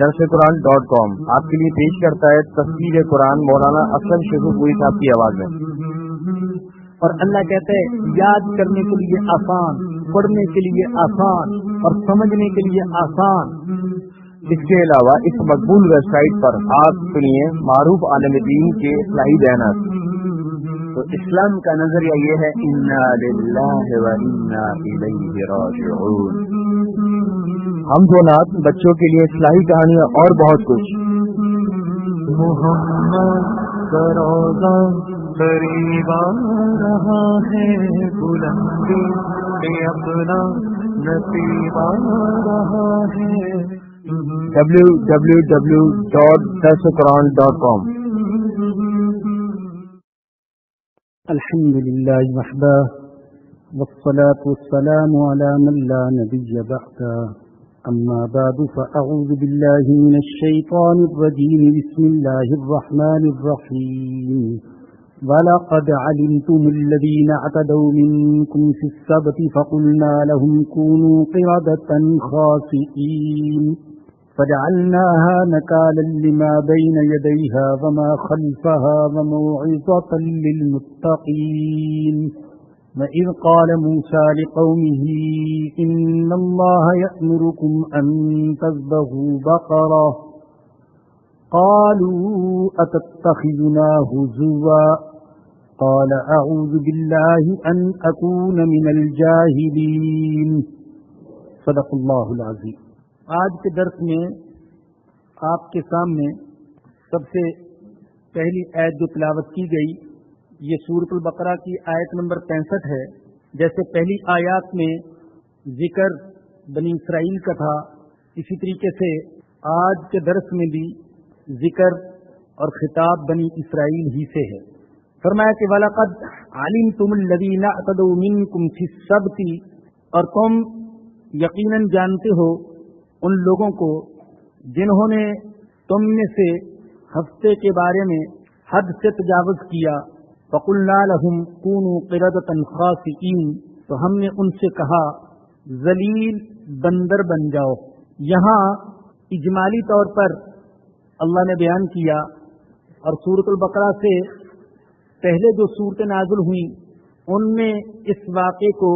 darsequran.com آپ کے لیے پیش کرتا ہے تفسیر قرآن مولانا اسلم شیخوپوری صاحب کی آواز میں۔ اور اللہ کہتا ہے یاد کرنے کے لیے آسان، پڑھنے کے لیے آسان اور سمجھنے کے لیے آسان۔ اس کے علاوہ اس مقبول ویب سائٹ پر آپ سنیے معروف عالم دین کے اصلاحی بیانات۔ تو اسلام کا نظریہ یہ ہے انا للہ و انا الیہ راجعون۔ ہم دو نعت، بچوں کے لیے اصلاحی کہانیاں اور بہت کچھ۔ محمد کا روضہ قریب آ رہا ہے، بلندی پہ اپنا نصیب آ رہا ہے۔ www.darsequran.com الحمد لله وحده والصلاة والسلام على من لا نبي بعده، أما بعد فأعوذ بالله من الشيطان الرجيم، بسم الله الرحمن الرحيم۔ وَلَقَدْ عَلِمْتُمُ الَّذِينَ اعْتَدَوْا مِنكُمْ فِي السَّبْتِ فَقُلْنَا لَهُمْ كُونُوا قِرَدَةً خَاسِئِينَ فَجَعَلْنَاهَا نَكَالًا لِمَا بَيْنَ يَدَيْهَا وَمَا خَلْفَهَا وَمَوْعِظَةً لِلْمُتَّقِينَ۔ وَإِذْ قَالَ مُوسَى لِقَوْمِهِ إِنَّ اللَّهَ يَأْمُرُكُمْ أَن تَذْبَحُوا بَقَرَةً قالوا أتتخذنا هزوا قال أعوذ بالله أن أكون من الجاهلين۔ صدق اللہ العظیم۔ آج کے درس میں آپ کے سامنے سب سے پہلی آیت جو تلاوت کی گئی یہ سورۃ البقرہ کی آیت نمبر 65 ہے۔ جیسے پہلی آیات میں ذکر بنی اسرائیل کا تھا، اسی طریقے سے آج کے درس میں بھی ذکر اور خطاب بنی اسرائیل ہی سے ہے۔ فرمایا کہ وَلَقَدْ عَلِمْتُمُ الَّذِينَ اعْتَدَوْا مِنكُمْ فِي السَّبْتِ، اور تم یقیناً جانتے ہو ان لوگوں کو جنہوں نے تم میں سے ہفتے کے بارے میں حد سے تجاوز کیا۔ فَقُلْنَا لَهُمْ كُونُوا قِرَدَةً خَاسِئِينَ، تو ہم نے ان سے کہا ذلیل بندر بن جاؤ۔ یہاں اجمالی طور پر اللہ نے بیان کیا، اور سورۃ البقرہ سے پہلے جو صورتیں نازل ہوئیں ان میں اس واقعے کو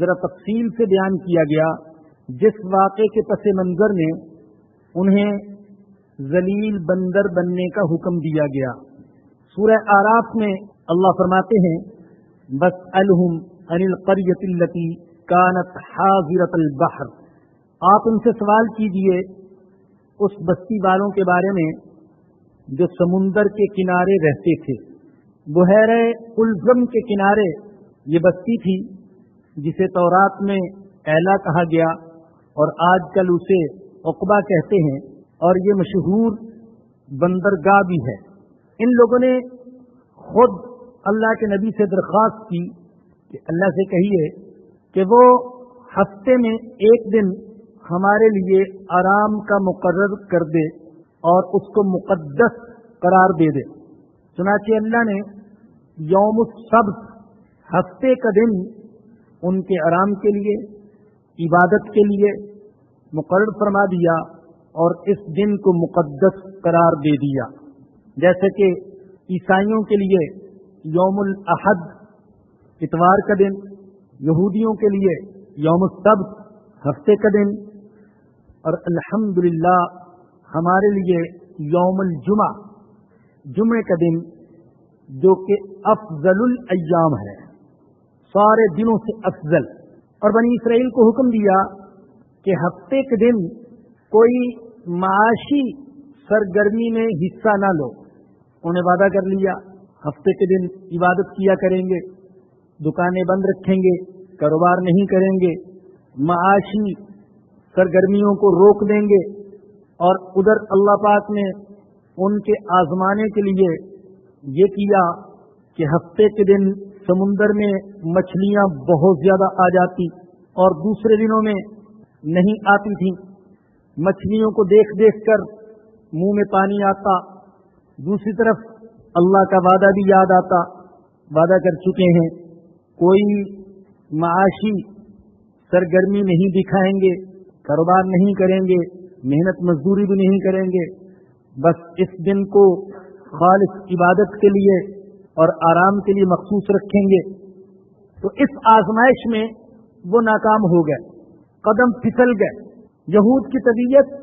ذرا تفصیل سے بیان کیا گیا، جس واقعے کے پس منظر میں انہیں ذلیل بندر بننے کا حکم دیا گیا۔ سورہ اعراف میں اللہ فرماتے ہیں وَاسْأَلْهُمْ عَنِ الْقَرْيَةِ الَّتِي كَانَتْ حَاضِرَةَ الْبَحْرِ، آپ ان سے سوال کیجئے اس بستی والوں کے بارے میں جو سمندر کے کنارے رہتے تھے۔ بحیرہ قلزم کے کنارے یہ بستی تھی جسے تورات میں ایلا کہا گیا اور آج کل اسے عقبہ کہتے ہیں، اور یہ مشہور بندرگاہ بھی ہے۔ ان لوگوں نے خود اللہ کے نبی سے درخواست کی کہ اللہ سے کہیے کہ وہ ہفتے میں ایک دن ہمارے لیے آرام کا مقرر کر دے اور اس کو مقدس قرار دے دے۔ چنانچہ اللہ نے یوم السبت، ہفتے کا دن، ان کے آرام کے لیے، عبادت کے لیے مقرر فرما دیا اور اس دن کو مقدس قرار دے دیا۔ جیسے کہ عیسائیوں کے لیے یوم الاحد اتوار کا دن، یہودیوں کے لیے یوم السبت ہفتے کا دن، اور الحمدللہ ہمارے لیے یوم الجمعہ جمعے کا دن، جو کہ افضل الایام ہے، سارے دنوں سے افضل۔ اور بنی اسرائیل کو حکم دیا کہ ہفتے کے دن کوئی معاشی سرگرمی میں حصہ نہ لو۔ انہیں وعدہ کر لیا ہفتے کے دن عبادت کیا کریں گے، دکانیں بند رکھیں گے، کاروبار نہیں کریں گے، معاشی سرگرمیوں کو روک دیں گے۔ اور ادھر اللہ پاک نے ان کے آزمانے کے لیے یہ کیا کہ ہفتے کے دن سمندر میں مچھلیاں بہت زیادہ آ جاتی اور دوسرے دنوں میں نہیں آتی تھیں۔ مچھلیوں کو دیکھ دیکھ کر منہ میں پانی آتا، دوسری طرف اللہ کا وعدہ بھی یاد آتا، وعدہ کر چکے ہیں کوئی معاشی سرگرمی نہیں دکھائیں گے، کاروبار نہیں کریں گے، محنت مزدوری بھی نہیں کریں گے، بس اس دن کو خالص عبادت کے لیے اور آرام کے لیے مخصوص رکھیں گے، تو اس آزمائش میں وہ ناکام ہو گئے، قدم پھسل گئے۔ یہود کی طبیعت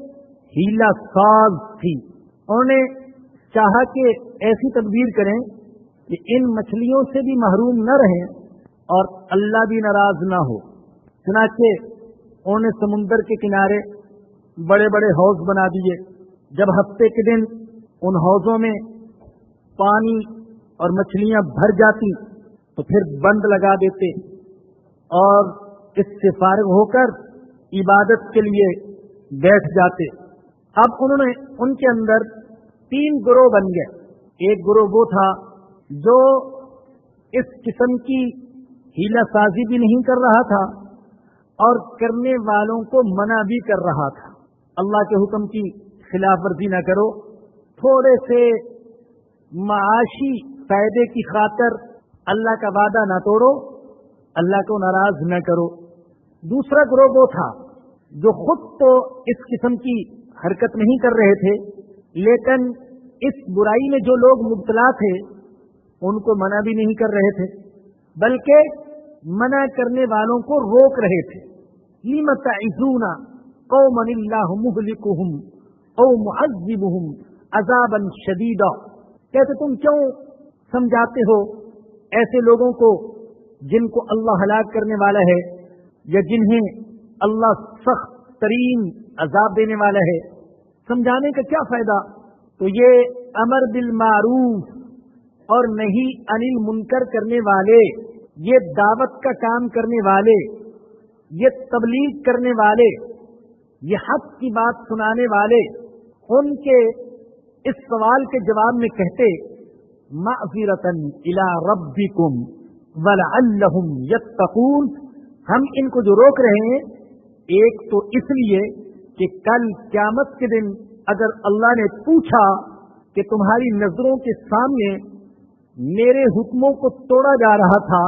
ہیلا ساز تھی، انہوں نے چاہا کہ ایسی تدبیر کریں کہ ان مچھلیوں سے بھی محروم نہ رہیں اور اللہ بھی ناراض نہ ہو۔ چنانچہ انہوں نے سمندر کے کنارے بڑے بڑے حوض بنا دیے۔ جب ہفتے کے دن ان حوضوں میں پانی اور مچھلیاں بھر جاتی تو پھر بند لگا دیتے اور اس سے فارغ ہو کر عبادت کے لیے بیٹھ جاتے۔ اب انہوں نے ان کے اندر 3 گروہ بن گئے۔ ایک گروہ وہ تھا جو اس قسم کی ہیلا سازی بھی نہیں کر رہا تھا اور کرنے والوں کو منع بھی کر رہا تھا، اللہ کے حکم کی خلاف ورزی نہ کرو، تھوڑے سے معاشی فائدے کی خاطر اللہ کا وعدہ نہ توڑو، اللہ کو ناراض نہ کرو۔ دوسرا گروہ وہ تھا جو خود تو اس قسم کی حرکت نہیں کر رہے تھے، لیکن اس برائی میں جو لوگ مبتلا تھے ان کو منع بھی نہیں کر رہے تھے، بلکہ منع کرنے والوں کو روک رہے تھے۔ لِمَ تَعِظُونَ قَوْمًا اللَّهُ مُهْلِكُهُمْ أَوْ مُعَذِّبُهُمْ عَذَابًا شَدِيدًا، کہتے تم کیوں سمجھاتے ہو ایسے لوگوں کو جن کو اللہ ہلاک کرنے والا ہے یا جنہیں اللہ سخت ترین عذاب دینے والا ہے، سمجھانے کا کیا فائدہ؟ تو یہ امر بالمعروف اور نہی عن المنکر کرنے والے، یہ دعوت کا کام کرنے والے، یہ تبلیغ کرنے والے، یہ حق کی بات سنانے والے، ان کے اس سوال کے جواب میں کہتے معذرتاً الی ربکم ولعلہم یتقون، ہم ان کو جو روک رہے ہیں ایک تو اس لیے کہ کل قیامت کے دن اگر اللہ نے پوچھا کہ تمہاری نظروں کے سامنے میرے حکموں کو توڑا جا رہا تھا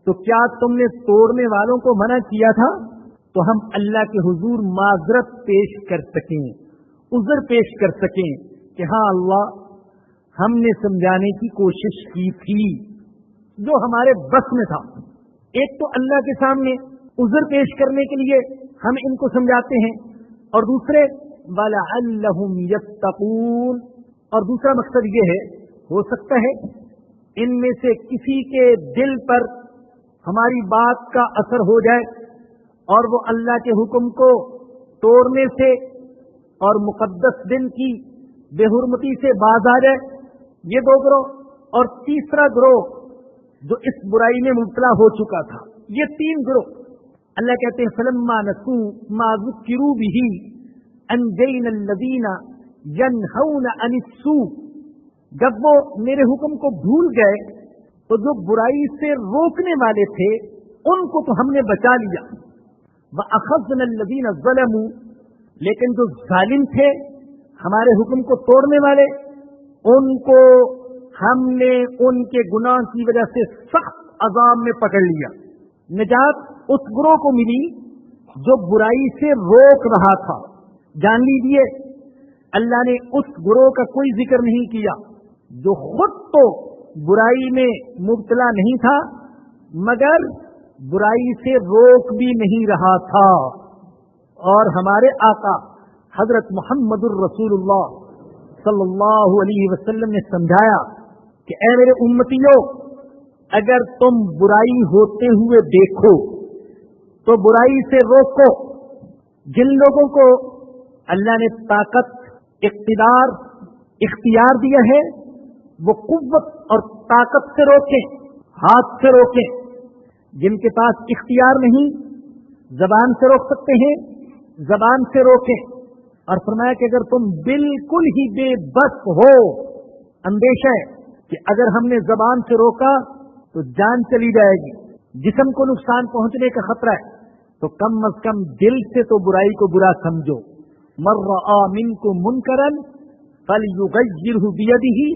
تو کیا تم نے توڑنے والوں کو منع کیا تھا، تو ہم اللہ کے حضور معذرت پیش کر سکیں، عذر پیش کر سکیں کہ ہاں اللہ ہم نے سمجھانے کی کوشش کی تھی جو ہمارے بس میں تھا۔ ایک تو اللہ کے سامنے عذر پیش کرنے کے لیے ہم ان کو سمجھاتے ہیں، اور دوسرے وَلَعَلَّهُمْ يَتَّقُونَ، اور دوسرا مقصد یہ ہے ہو سکتا ہے ان میں سے کسی کے دل پر ہماری بات کا اثر ہو جائے اور وہ اللہ کے حکم کو توڑنے سے اور مقدس دن کی بے حرمتی سے باز آ جائے۔ یہ 2 گروہ، اور تیسرا گروہ جو اس برائی میں مبتلا ہو چکا تھا۔ یہ 3 گروہ اللہ کہتے ہیں فَلَمَّا نَسُوا مَا ذُكِّرُوا بِهِ أَنجَيْنَا الَّذِينَ يَنْهَوْنَ عَنِ السُّوءِ، جب وہ میرے حکم کو بھول گئے تو جو برائی سے روکنے والے تھے ان کو تو ہم نے بچا لیا۔ وَأَخَذْنَا الَّذِينَ ظَلَمُوا، لیکن جو ظالم تھے ہمارے حکم کو توڑنے والے، ان کو ہم نے ان کے گناہ کی وجہ سے سخت عذاب میں پکڑ لیا۔ نجات اس گروہ کو ملی جو برائی سے روک رہا تھا۔ جان لیجیے اللہ نے اس گروہ کا کوئی ذکر نہیں کیا جو خود تو برائی میں مبتلا نہیں تھا مگر برائی سے روک بھی نہیں رہا تھا۔ اور ہمارے آقا حضرت محمد الرسول اللہ صلی اللہ علیہ وسلم نے سمجھایا کہ اے میرے امتیوں، اگر تم برائی ہوتے ہوئے دیکھو تو برائی سے روکو۔ جن لوگوں کو اللہ نے طاقت، اقتدار، اختیار دیا ہے وہ قوت اور طاقت سے روکیں، ہاتھ سے روکیں۔ جن کے پاس اختیار نہیں، زبان سے روک سکتے ہیں، زبان سے روکیں۔ اور فرمایا کہ اگر تم بالکل ہی بے بس ہو، اندیشہ ہے کہ اگر ہم نے زبان سے روکا تو جان چلی جائے گی، جسم کو نقصان پہنچنے کا خطرہ ہے، تو کم از کم دل سے تو برائی کو برا سمجھو۔ مَن رَآ مِنکُم مُنکرًا فَلْیُغَیِّرْہُ بِیَدِہِ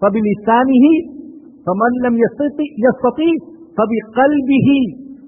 فَبِلِسَانِہِ فَمَن لَّمْ یَسْتَطِعْ فَبِقَلْبِہِ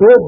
2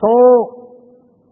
100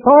100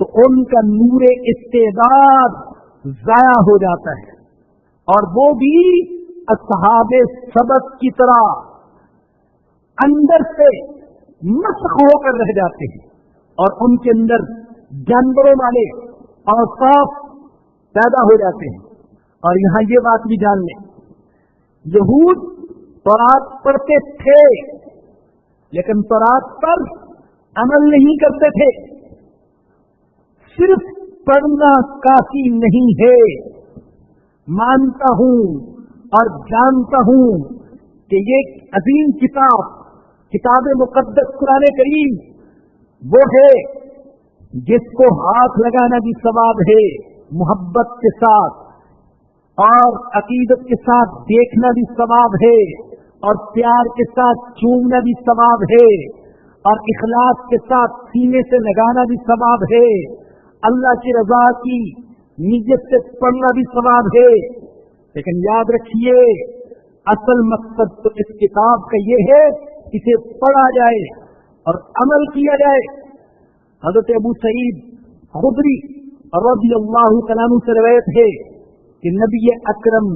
تو ان کا نور استعداد ضائع ہو جاتا ہے، اور وہ بھی اصحاب سبق کی طرح اندر سے مسخ ہو کر رہ جاتے ہیں، اور ان کے اندر جانوروں والے اوصاف پیدا ہو جاتے ہیں۔ اور یہاں یہ بات بھی جان لیں، یہود تورات پڑھتے تھے لیکن تورات پر عمل نہیں کرتے تھے۔ صرف پڑھنا کافی نہیں ہے، مانتا ہوں اور جانتا ہوں کہ یہ عظیم کتاب مقدس قرآن کریم وہ ہے جس کو ہاتھ لگانا بھی ثواب ہے، محبت کے ساتھ اور عقیدت کے ساتھ دیکھنا بھی ثواب ہے، اور پیار کے ساتھ چومنا بھی ثواب ہے، اور اخلاص کے ساتھ سینے سے لگانا بھی ثواب ہے، اللہ کی رضا کی نیت سے پڑھنا بھی ثواب ہے۔ لیکن یاد رکھیے، اصل مقصد تو اس کتاب کا یہ ہے کہ اسے پڑھا جائے اور عمل کیا جائے۔ حضرت ابو سعید خدری رضی اللہ تعالیٰ عنہ سے روایت ہے کہ نبی اکرم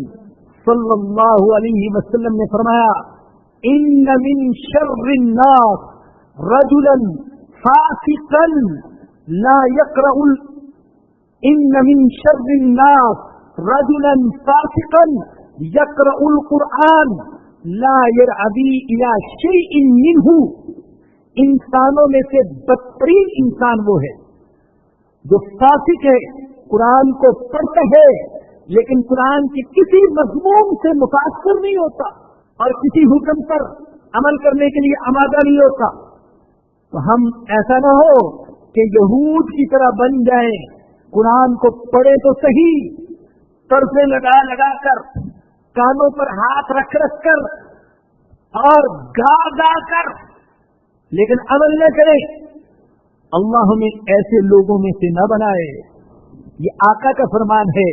صلی اللہ علیہ وسلم نے فرمایا، ان من شر الناس رجلا فاسقا لا يقرأ ان من شر الناس رجلا فاسقا يقرأ القرآن لا يرعى الى شيء منه۔ انسانوں میں سے بدترین انسان وہ ہے جو فاسق ہے، قرآن کو پڑھتا ہے لیکن قرآن کے کسی مضمون سے متاثر نہیں ہوتا اور کسی حکم پر عمل کرنے کے لیے آمادہ نہیں ہوتا۔ تو ہم ایسا نہ ہو کہ یہود کی طرح بن جائیں، قرآن کو پڑھے تو صحیح، طرفیں لگا لگا کر، کانوں پر ہاتھ رکھ رکھ کر اور گا گا کر، لیکن عمل نہ کریں۔ اللہ ہمیں ایسے لوگوں میں سے نہ بنائے۔ یہ آقا کا فرمان ہے،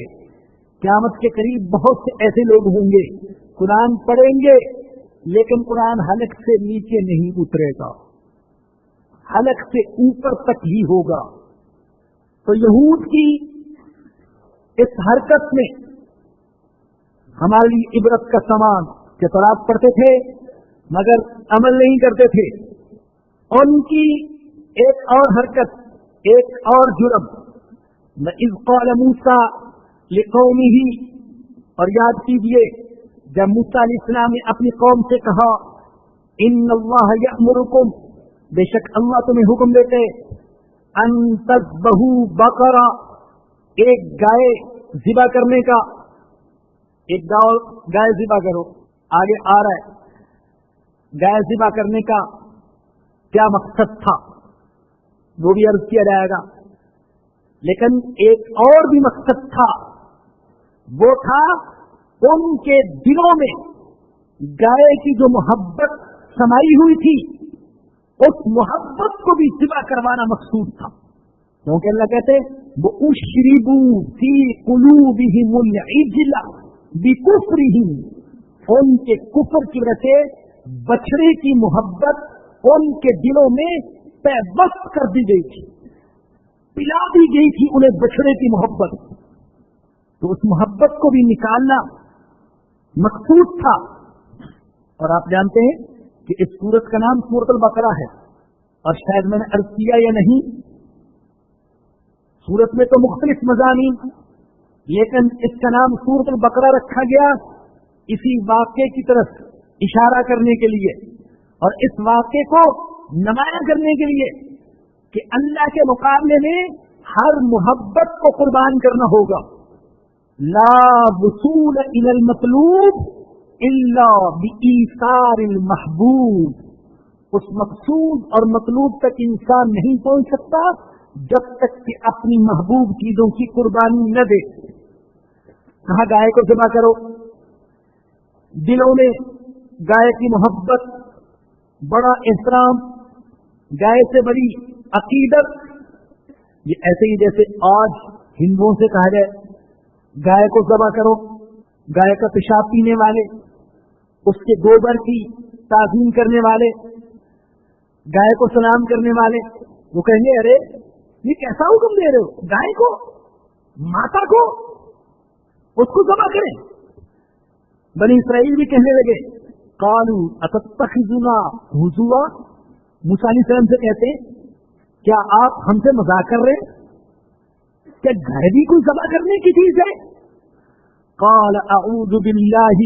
قیامت کے قریب بہت سے ایسے لوگ ہوں گے، قرآن پڑھیں گے لیکن قرآن حلق سے نیچے نہیں اترے گا، حلق سے اوپر تک ہی ہوگا۔ تو یہود کی اس حرکت میں ہمارے لیے عبرت کا سامان کہ تورات پڑھتے تھے مگر عمل نہیں کرتے تھے۔ ان کی ایک اور حرکت، ایک اور جرم، وَإِذْ قَالَ مُوسَىٰ لِقَوْمِهِ، اور یاد کیجیے جب موسیٰ علیہ السلام نے اپنی قوم سے کہا، إِنَّ اللَّهَ يَأْمُرُكُمْ، بے شک اللہ تمہیں حکم دیتے، أَن تَذْبَحُوا بَقَرَةً، ایک گائے ذبح کرنے کا، ایک گائے ذبح کرو۔ آگے آ رہا ہے گائے ذبح کرنے کا کیا مقصد تھا، وہ بھی عرض کیا جائے گا، لیکن ایک اور بھی مقصد تھا، وہ تھا ان کے دلوں میں گائے کی جو محبت سمائی ہوئی تھی، اس محبت کو بھی ذبح کروانا مقصود تھا، کیونکہ اللہ کہتے وَأُشْرِبُوا فِي قُلُوبِهِمُ الْعِجْلَ بِكُفْرِهِمْ، ان کے کفر کی وجہ سے بچڑے کی محبت ان کے دلوں میں پیوست کر دی گئی تھی، پلا دی گئی تھی انہیں بچڑے کی محبت، تو اس محبت کو بھی نکالنا مقصود تھا۔ اور آپ جانتے ہیں کہ اس سورت کا نام سورۃ البقرہ ہے، اور شاید میں نے عرض کیا یا نہیں، سورت میں تو مختلف مضامین، لیکن اس کا نام سورۃ البقرہ رکھا گیا اسی واقعے کی طرف اشارہ کرنے کے لیے، اور اس واقعے کو نمایاں کرنے کے لیے کہ اللہ کے مقابلے میں ہر محبت کو قربان کرنا ہوگا۔ لا وصول الى المطلوب الا بإيثار المحبوب، اس مقصود اور مطلوب تک انسان نہیں پہنچ سکتا جب تک کہ اپنی محبوب چیزوں کی قربانی نہ دے۔ کہاں گائے کو ذبح کرو، دلوں میں گائے کی محبت، بڑا احترام، گائے سے بڑی عقیدت، یہ ایسے ہی جیسے آج ہندوؤں سے کہا جائے گائے کو ذبح کرو، گائے کا پیشاب پینے والے، اس کے گوبر کی تعظیم کرنے والے، گائے کو سلام کرنے والے، وہ کہیں گے ارے یہ کیسا حکم دے رہے ہو؟ گائے کو، ماتا کو، اس کو ذبح کریں۔ بنی اسرائیل بھی کہنے لگے قالوا اتتخذنا ہزوا، موسیٰ علیہ السلام سے کہتے ہیں کیا آپ ہم سے مذاق کر رہے ہیں؟ کیا گائے بھی کوئی ذبح کرنے کی چیز ہے؟ قال اعوذ باللہ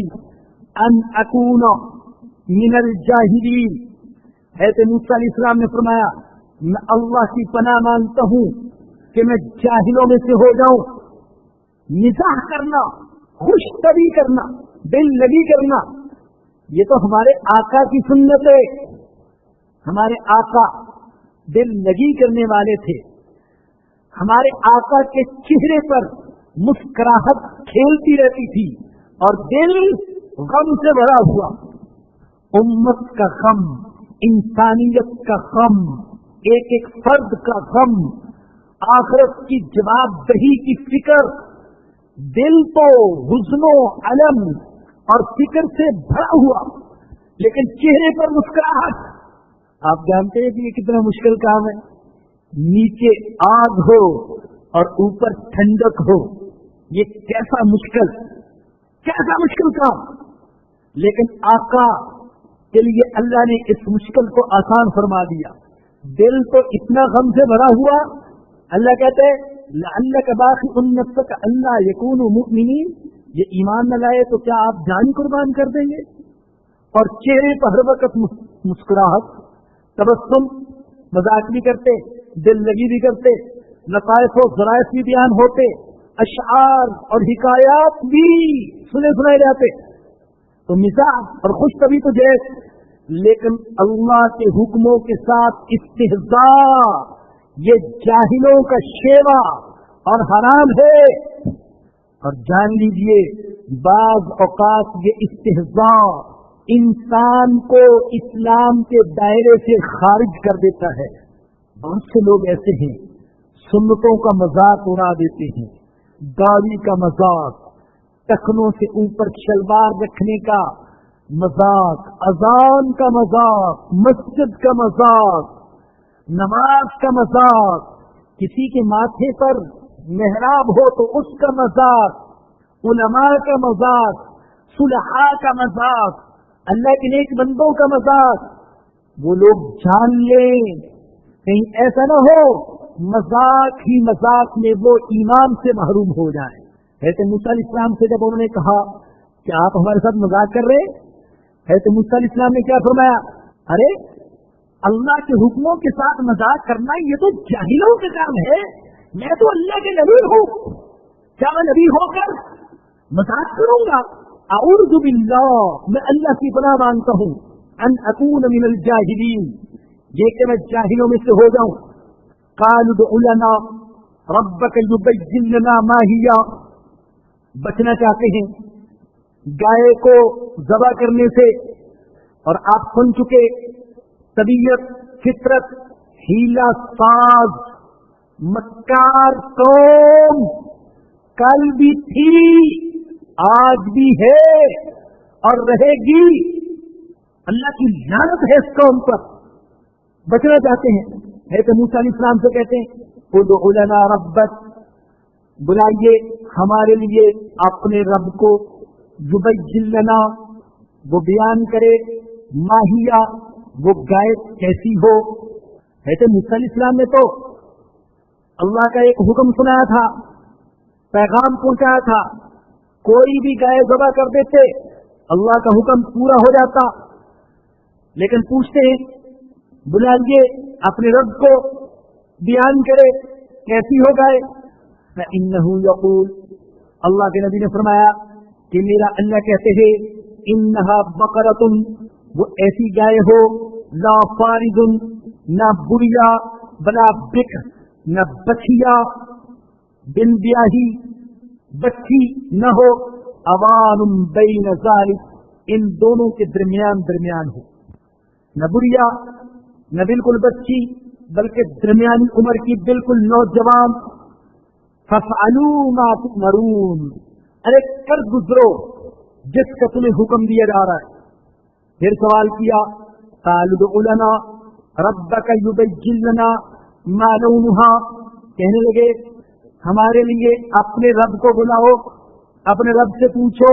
ان اکون من الجاہلین، حضرت موسیٰ علیہ السلام نے فرمایا میں اللہ کی پناہ مانگتا ہوں کہ میں جاہلوں میں سے ہو جاؤں۔ مزاح کرنا، خوش طبی کرنا، دل لگی کرنا، یہ تو ہمارے آقا کی سنت ہے۔ ہمارے آقا دل لگی کرنے والے تھے، ہمارے آقا کے چہرے پر مسکراہٹ کھیلتی رہتی تھی اور دل غم سے بھرا ہوا۔ امت کا غم، انسانیت کا غم، ایک ایک فرد کا غم، آخرت کی جواب دہی کی فکر، دل تو حزن و علم اور فکر سے بھرا ہوا، لیکن چہرے پر مسکراہٹ۔ آپ جانتے ہیں کہ یہ کتنا مشکل کام ہے، نیچے آگ ہو اور اوپر ٹھنڈک ہو، یہ کیسا مشکل کام، لیکن آقا کے لیے اللہ نے اس مشکل کو آسان فرما دیا۔ دل تو اتنا غم سے بھرا ہوا، اللہ کہتے ہیں لعلک باخع نفسک الا یکونوا مؤمنین، یہ ایمان نہ لائے تو کیا آپ جان قربان کر دیں گے؟ اور چہرے پر ہر وقت مسکراہٹ، تبسم، مذاق بھی کرتے، دل لگی بھی کرتے، لطائف و ظرائف بھی بیان ہوتے، اشعار اور حکایات بھی سنائے جاتے، تو مزاح اور خوش طبی تو جیس، لیکن اللہ کے حکموں کے ساتھ استہزاء یہ جاہلوں کا شیوا اور حرام ہے۔ اور جان لیجئے بعض اوقات یہ استہزاء انسان کو اسلام کے دائرے سے خارج کر دیتا ہے۔ بہت سے لوگ ایسے ہیں سنتوں کا مذاق اڑا دیتے ہیں، داڑھی کا مذاق، ٹخنوں سے اوپر شلوار رکھنے کا مذاق، اذان کا مذاق، مسجد کا مذاق، نماز کا مذاق، کسی کے ماتھے پر محراب ہو تو اس کا مذاق، علماء کا مذاق، صلحاء کا مذاق، اللہ کے نیک بندوں کا مذاق۔ وہ لوگ جان لیں کہیں ایسا نہ ہو مذاق ہی مذاق میں وہ ایمان سے محروم ہو جائے۔ حضرت موسیٰ علیہ السلام سے جب انہوں نے کہا کہ آپ ہمارے ساتھ مذاق کر رہے ہیں، حضرت موسیٰ علیہ السلام نے کیا فرمایا؟ ارے اللہ کے حکموں کے ساتھ مذاق کرنا یہ تو جاہلوں کا کام ہے، میں تو اللہ کے نبی ہوں، کیا میں نبی ہو کر مذاق کروں گا؟ اعوذ باللہ، میں اللہ کی پناہ مانگتا ہوں، ان اکون من الجاہلین، یہ کہ میں جاہلوں میں سے ہو جاؤں۔ قالوا ادع لنا ربک یبین لنا ما ہی، بچنا چاہتے ہیں گائے کو ذبح کرنے سے، اور آپ سن چکے طبیعت، فطرت، ہیلا ساز، مکار قوم کل بھی تھی، آج بھی ہے اور رہے گی، اللہ کی لعنت ہے اس قوم پر۔ بچنا چاہتے ہیں، حضرت موسیٰ علیہ السلام سے کہتے ہیں ادع لنا ربک، بلائیے ہمارے لیے اپنے رب کو، یبین لنا، وہ بیان کرے، ماہیہ، وہ گائے کیسی ہو۔ حضرت موسیٰ علیہ السلام نے تو اللہ کا ایک حکم سنایا تھا، پیغام پہنچایا تھا، کوئی بھی گائے ذبح کر دیتے اللہ کا حکم پورا ہو جاتا، لیکن پوچھتے ہیں بلائیے اپنے رب کو، بیان کرے کیسی ہو گائے۔ فإنہ یقول، اللہ کے نبی نے فرمایا کہ میرا اللہ کہتے ہیں انہا بقرۃ، وہ ایسی گائے ہو لا فارض، نہ بڑیا بلا بکر، نہ بچیا بن بیاہی بچی نہ ہو، اوان بین ذالک، ان دونوں کے درمیان ہو، نہ بڑیا نہ بالکل بچی بلکہ درمیانی عمر کی بالکل نوجوان۔ فافعلوا ما تؤمرون، ارے کر گزرو جس کا تمہیں حکم دیا جا رہا ہے۔ پھر سوال کیا قالوا ادع لنا ربک یبین لنا ما لونها، کہنے لگے ہمارے لیے اپنے رب کو بلاؤ، اپنے رب سے پوچھو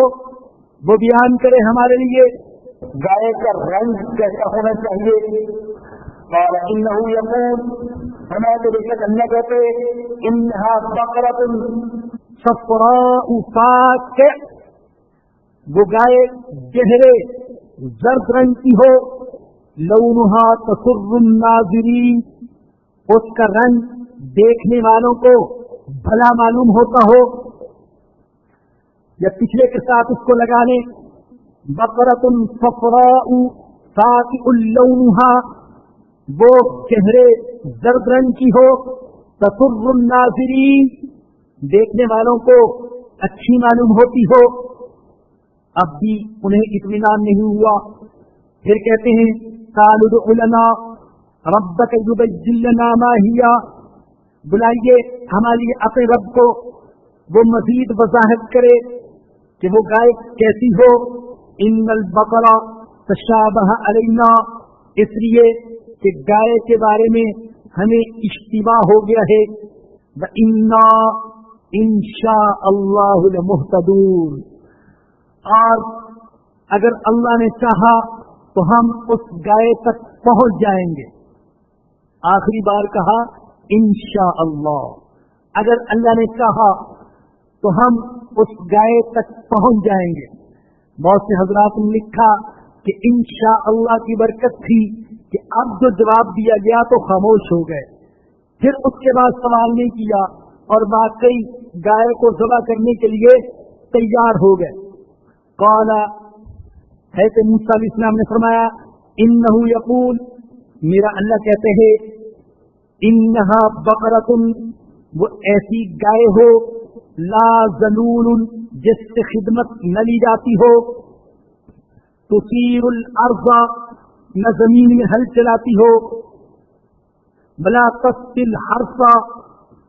وہ بیان کرے ہمارے لیے گائے کا رنگ کیسا ہونا چاہیے. قال انه يقول فرمایا تو بے شک اللہ کہتے انها بقرة صفراء فاقع، وہ گائے گہرے زرد رنگ کی ہو، لونها تسر الناظرین، اس کا رنگ دیکھنے والوں کو بھلا معلوم ہوتا ہو. یا پچھلے کے ساتھ اس کو لگا لیں بقرۃ صفراء فاقع لونها، وہ گہرے زرد رنگ کی ہو، تسر الناظرین، دیکھنے والوں کو اچھی معلوم ہوتی ہو. اب بھی انہیں اطمینان نہیں ہوا، پھر کہتے ہیں قالوا ادع لنا ربک یبین لنا ما ہی، بلائیے ہمارے لیے اپنے رب کو وہ مزید وضاحت کرے کہ وہ گائے کیسی ہو. ان البقرہ تشابہ علینا، اس لیے کہ گائے کے بارے میں ہمیں اشتباہ ہو گیا ہے. وَإِنَّا إِن شَاءَ اللَّهُ لَمُهْتَدُونَ، اور اگر اللہ نے چاہا تو ہم اس گائے تک پہنچ جائیں گے. آخری بار کہا انشاءاللہ، اگر اللہ نے چاہا تو ہم اس گائے تک پہنچ جائیں گے. بہت سے حضرات نے لکھا کہ انشاءاللہ کی برکت تھی کہ اب جو جواب دیا گیا تو خاموش ہو گئے، پھر اس کے بعد سوال نہیں کیا اور واقعی گائے کو ذبح کرنے کے لیے تیار ہو گئے. قال حضرت موسیٰ علیہ السلام نے فرمایا انہ یقول، میرا اللہ کہتے ہیں انہا بقرۃ، وہ ایسی گائے ہو لا ذلول، جس سے خدمت نہ لی جاتی ہو، تثیر الارض، نہ زمین میں ہل چلاتی ہو، بلا تسقی الحرث،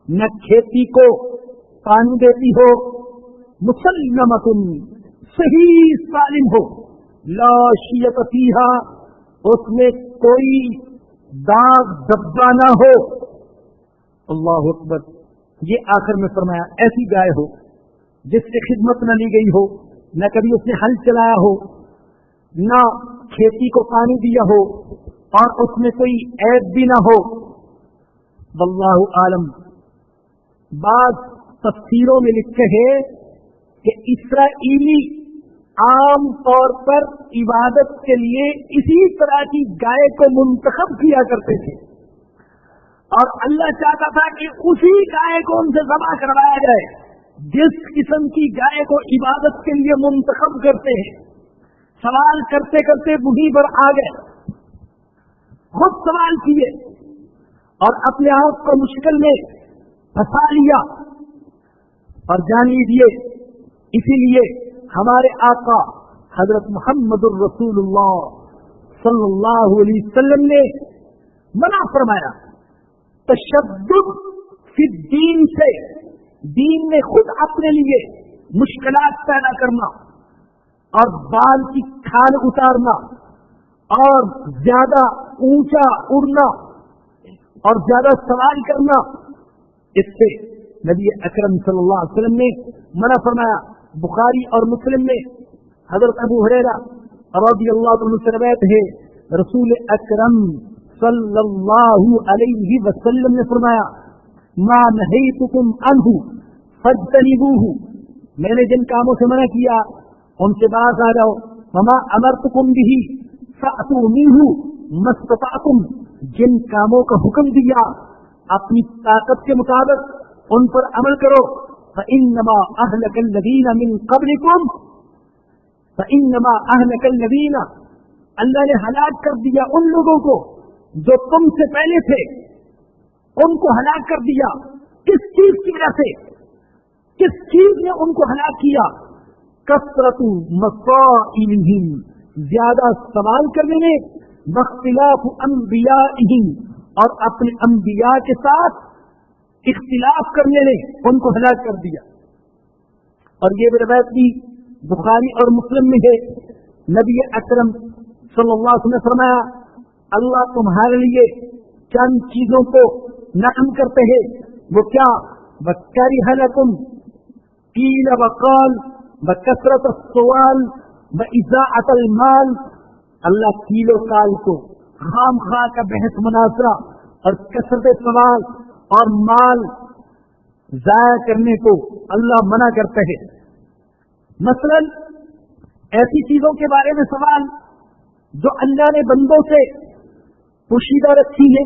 نہ کھیتی کو پانی دیتی ہو، مسلمۃ، صحیح سالم ہو، لا شیۃ فیہا، اس میں کوئی داغ دبا نہ ہو. اللہ اکبر. یہ آخر میں فرمایا ایسی گائے ہو جس سے خدمت نہ لی گئی ہو، نہ کبھی اس نے ہل چلایا ہو، نہ کھیتی کو پانی دیا ہو، اور اس میں کوئی عیب بھی نہ ہو. واللہ عالم. بعض تفسیروں میں لکھتے ہیں کہ اسرائیلی عام طور پر عبادت کے لیے اسی طرح کی گائے کو منتخب کیا کرتے تھے، اور اللہ چاہتا تھا کہ اسی گائے کو ان سے ذبح کروایا جائے جس قسم کی گائے کو عبادت کے لیے منتخب کرتے ہیں. سوال کرتے کرتے وہیں پر آ گئے، خود سوال کیے اور اپنے آپ کو مشکل میں پھنسا لیا. اور جان لیجیے اسی لیے ہمارے آقا حضرت محمد الرسول اللہ صلی اللہ علیہ وسلم نے منع فرمایا تشدد فی الدین سے، دین میں خود اپنے لیے مشکلات پیدا کرنا اور بال کی کھال اتارنا اور زیادہ اونچا اڑنا اور زیادہ سوال کرنا، اس سے نبی اکرم صلی اللہ علیہ وسلم نے منع فرمایا. بخاری اور مسلم میں حضرت ابو ہریرہ رضی اللہ عنہ سے روایت ہے، رسول اکرم صلی اللہ علیہ وسلم نے فرمایا ما نہیتکم عنہ فاجتنبوہ، میں نے جن کاموں سے منع کیا ان سے باز آ جاؤ. وما امرتکم بہ فأتوا منہ ما استطعتم، جن کاموں کا حکم دیا اپنی طاقت کے مطابق ان پر عمل کرو. فإنما أهلك الذين من قبلكم، فإنما أهلك الذين، اللہ نے ہلاک کر دیا ان لوگوں کو جو تم سے پہلے تھے، ان کو ہلاک کر دیا. کس چیز کی وجہ سے؟ کس چیز نے ان کو ہلاک کیا؟ کثرت مسائلہم، زیادہ سوال کرنے میں، واختلاف انبیائہم، اور اپنے انبیاء کے ساتھ اختلاف کرنے نے ان کو ہلاک کر دیا. اور یہ روایت بھی بخاری اور مسلم میں ہے. نبی اکرم صلی اللہ علیہ وسلم نے فرمایا اللہ تمہارے لیے چند چیزوں کو نقل کرتے ہیں وہ کیا؟ وَكَرِهَ لَكُمْ قِيلَ وَقَالَ وَكَثْرَةَ السُّؤَالِ وَإِضَاعَةَ الْمَالِ. اللہ قیل و قال کو، خام خواہ کا بحث مناظرہ اور کثرت سوال اور مال ضائع کرنے کو اللہ منع کرتا ہے. مثلا ایسی چیزوں کے بارے میں سوال جو اللہ نے بندوں سے پوشیدہ رکھی ہے.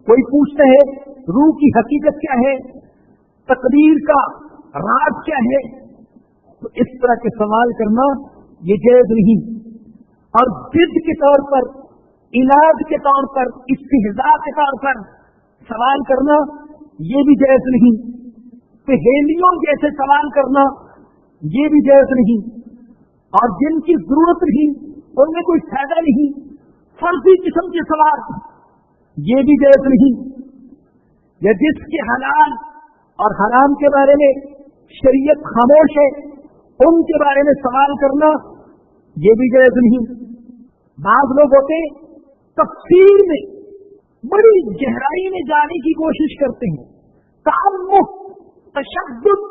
کوئی پوچھتا ہے روح کی حقیقت کیا ہے، تقدیر کا راز کیا ہے، تو اس طرح کے سوال کرنا یہ جائز نہیں. اور ضد کے طور پر، علاج کے طور پر، استہزاء کے طور پر سوال کرنا یہ بھی جائز نہیں. پہیلیوں جیسے سوال کرنا یہ بھی جائز نہیں. اور جن کی ضرورت نہیں، ان میں کوئی فائدہ نہیں، فرضی قسم کے سوال یہ بھی جائز نہیں. یا جس کے حلال اور حرام کے بارے میں شریعت خاموش ہے، ان کے بارے میں سوال کرنا یہ بھی جائز نہیں. بعض لوگ ہوتے تفسیر میں بڑی گہرائی میں جانے کی کوشش کرتے ہیں، تعمق، تشدد،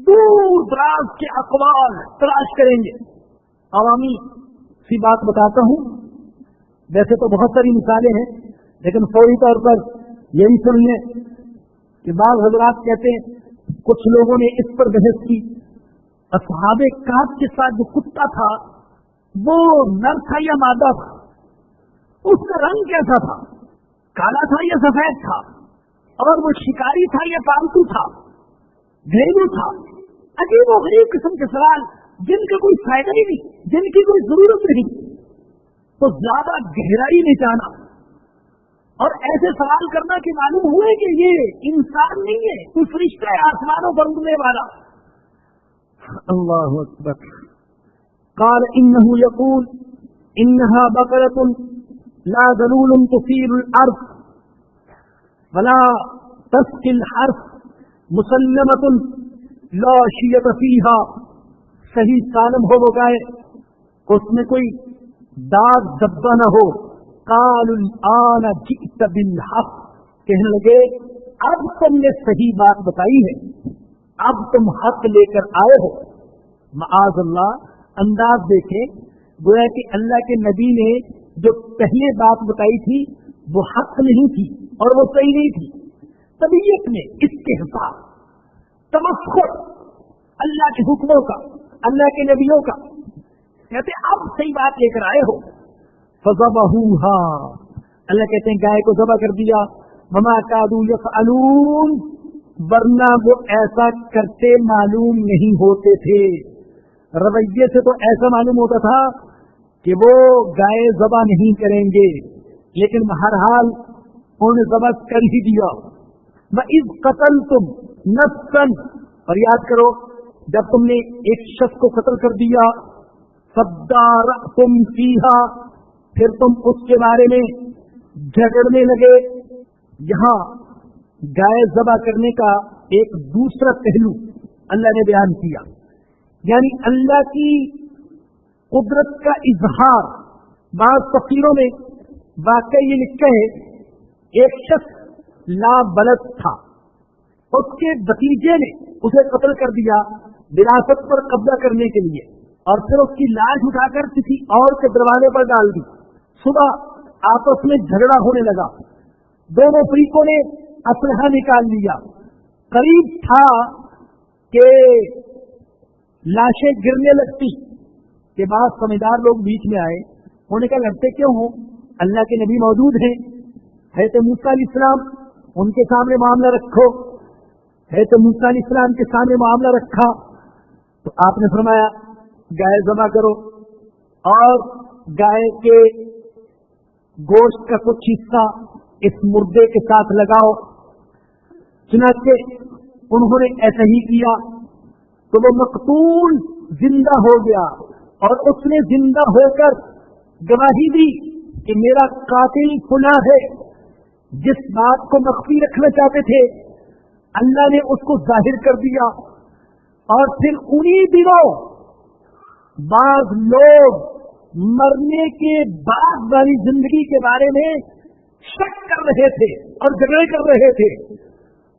دور دراز کے اقوال تلاش کریں گے. عوامی سی بات بتاتا ہوں، ویسے تو بہت ساری مثالیں ہیں لیکن فوری طور پر یہی سن لیں کہ بعض حضرات کہتے ہیں کچھ لوگوں نے اس پر بحث کی، اصحاب کہف کے ساتھ جو کتا تھا وہ نر تھا یا مادہ تھا، اس کا رنگ کیسا تھا، کالا تھا یا سفید تھا، اور وہ شکاری تھا یا پالتو تھا، گھریلو تھا. عجیب و غریب قسم کے سوال جن کا کوئی فائدہ ہی نہیں، جن کی کوئی ضرورت نہیں. تو زیادہ گہرائی میں جانا اور ایسے سوال کرنا کہ معلوم ہوئے کہ یہ انسان نہیں ہے، کوئی فرشتہ ہے آسمانوں پر اڑنے والا. اللہ اکبر. قال انه يقول انها بقرة لا ذلول تثير الارض ولا تسقي الحرث مسلمة لا شية فيها. صحیح سالم ہو وہ گائے، اس میں کوئی داغ دبا نہ ہو. قالوا الآن جئت بالحق. کہنے لگے اب تم نے صحیح بات بتائی ہے، اب تم حق لے کر آئے ہو. معاذ اللہ. انداز دیکھیں، گویا کہ اللہ کے نبی نے جو پہلے بات بتائی تھی وہ حق نہیں تھی اور وہ صحیح نہیں تھی. طبیعت میں استحسان، تمسخر اللہ کے حکموں کا، اللہ کے نبیوں کا. کہتے اب صحیح بات لے کر آئے ہو. فذبحوها. اللہ کہتے ہیں گائے کو ذبح کر دیا. وما كادوا يفعلون. ورنہ وہ ایسا کرتے معلوم نہیں ہوتے تھے. رویے سے تو ایسا معلوم ہوتا تھا کہ وہ گائے ذبح نہیں کریں گے، لیکن بہرحال انہوں نے ذبح کر ہی دیا. وَإِذْ قَتَلْتُمْ نَفْسًا. اور یاد کرو جب تم نے ایک شخص کو قتل کر دیا، فَادَّارَأْتُمْ فِيهَا. پھر تم اس کے بارے میں جھگڑنے لگے. یہاں گائے ذبح کرنے کا ایک دوسرا پہلو اللہ نے بیان کیا، یعنی اللہ کی قدرت کا اظہار. بعض تفسیروں میں واقعی یہ لکھا ہے ایک شخص لا بلد تھا، اس کے بھتیجے نے اسے قتل کر دیا وراثت پر قبضہ کرنے کے لیے، اور پھر اس کی لاش اٹھا کر کسی اور کے دروازے پر ڈال دی. صبح آپس میں جھگڑا ہونے لگا، دونوں فریقوں نے اسلحہ نکال لیا. قریب تھا کہ لاشیں گرنے لگتی کہ بعض سمجھدار لوگ بیچ میں آئے. انہوں نے کہا لڑتے کیوں ہو، اللہ کے نبی موجود ہیں، حضرت موسیٰ علیہ السلام، ان کے سامنے معاملہ رکھو. حضرت موسیٰ علیہ السلام کے سامنے معاملہ رکھا تو آپ نے فرمایا گائے ذبح کرو اور گائے کے گوشت کا کچھ حصہ اس مردے کے ساتھ لگاؤ. چنانچہ انہوں نے ایسا ہی کیا تو وہ مقتول زندہ ہو گیا، اور اس نے زندہ ہو کر گواہی دی کہ میرا قاتل فلاں ہے. جس بات کو مخفی رکھنا چاہتے تھے اللہ نے اس کو ظاہر کر دیا. اور پھر انہی دنوں بعض لوگ مرنے کے بعد والی زندگی کے بارے میں شک کر رہے تھے اور جھگڑے کر رہے تھے.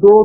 2